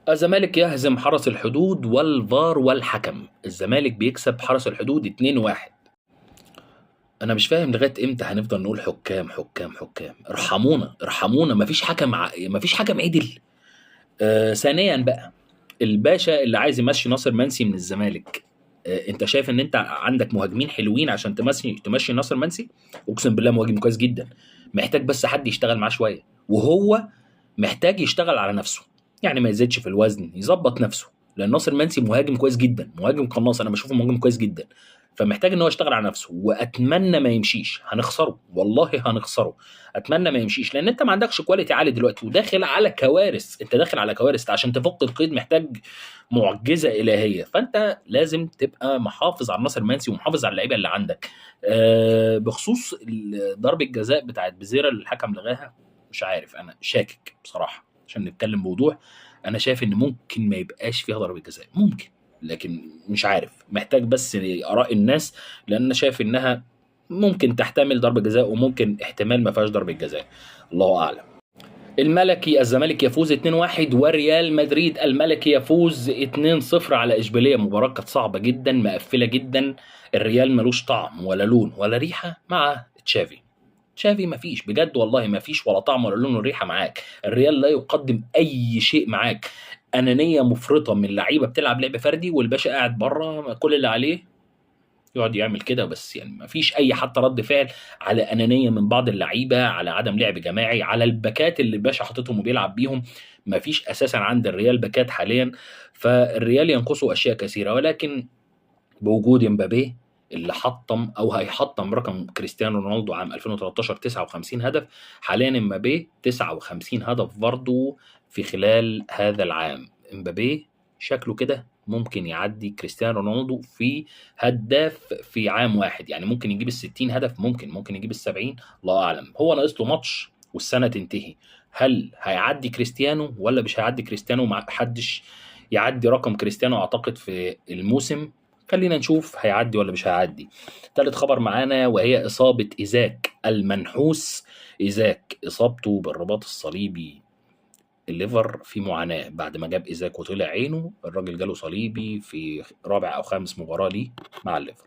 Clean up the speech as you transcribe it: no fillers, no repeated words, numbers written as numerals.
الزمالك يهزم حرس الحدود والفار والحكم. الزمالك بيكسب حرس الحدود 2-1. انا مش فاهم لغايه امتى هنفضل نقول حكام حكام حكام. ارحمونا ارحمونا، مفيش حكم عدل. ثانيا بقى، الباشا اللي عايز يمشي ناصر منسي من الزمالك، انت شايف ان انت عندك مهاجمين حلوين عشان تمشي ناصر منسي؟ اقسم بالله مهاجم كويس جدا، محتاج بس حد يشتغل معاه شويه، وهو محتاج يشتغل على نفسه. يعني ما يزيدش في الوزن، يظبط نفسه، لان ناصر منسي مهاجم كويس جدا، مهاجم قناص، انا بشوفه مهاجم كويس جدا. فمحتاج ان هو يشتغل على نفسه، واتمنى ما يمشيش. هنخسره والله هنخسره. اتمنى ما يمشيش، لان انت ما عندكش كواليتي عالي دلوقتي، وداخل على كوارث. انت داخل على كوارث عشان تفك القيد، محتاج معجزه الهيه. فانت لازم تبقى محافظ على ناصر منسي ومحافظ على اللعيبه اللي عندك. بخصوص ضربه الجزاء بتاعت بزيرة اللي الحكم لغاها، مش عارف، انا شاكك بصراحه عشان نتكلم بوضوح. انا شايف ان ممكن ما يبقاش فيها ضربه جزاء، ممكن، لكن مش عارف، محتاج بس اراء الناس، لان انا شايف انها ممكن تحتمل ضربه جزاء، وممكن احتمال ما فيهاش ضربه جزاء، الله اعلم. الملكي الزمالك يفوز 2-1، وريال مدريد الملكي يفوز 2-0 على اشبيليه. مباراه كانت صعبه جدا، مقفله جدا. الريال ملوش طعم ولا لون ولا ريحه مع تشافي مفيش، بجد والله مفيش ولا طعم ولا لون ولا ريحه معاك. الريال لا يقدم اي شيء معاك. انانيه مفرطه من لعيبه بتلعب لعب فردي، والباشا قاعد بره كل اللي عليه يقعد يعمل كده بس. يعني مفيش اي حتى رد فعل على انانيه من بعض اللعيبه، على عدم لعب جماعي، على الباكات اللي الباشا حاططهم وبيلعب بيهم. مفيش اساسا عند الريال باكات حاليا. فالريال ينقصه اشياء كثيره، ولكن بوجود امبابي اللي حطم او هيحطم رقم كريستيانو رونالدو عام 2013 59 هدف، حاليا امبابي 59 هدف برضه في خلال هذا العام. امبابي شكله كده ممكن يعدي كريستيانو رونالدو في هداف في عام واحد. يعني ممكن يجيب ال60 هدف، ممكن يجيب ال70، الله اعلم. هو ناقص له ماتش والسنه تنتهي. هل هيعدي كريستيانو ولا مش هيعدي كريستيانو؟ ما حدش يعدي رقم كريستيانو اعتقد في الموسم. خلينا نشوف هيعدي ولا مش هيعدي. تالت خبر معانا وهي إصابة إيزاك المنحوس. إيزاك إصابته بالرباط الصليبي، الليفر في معاناة بعد ما جاب إيزاك وطلع عينه. الراجل جاله صليبي في رابع أو خامس مباراة ليه مع الليفر.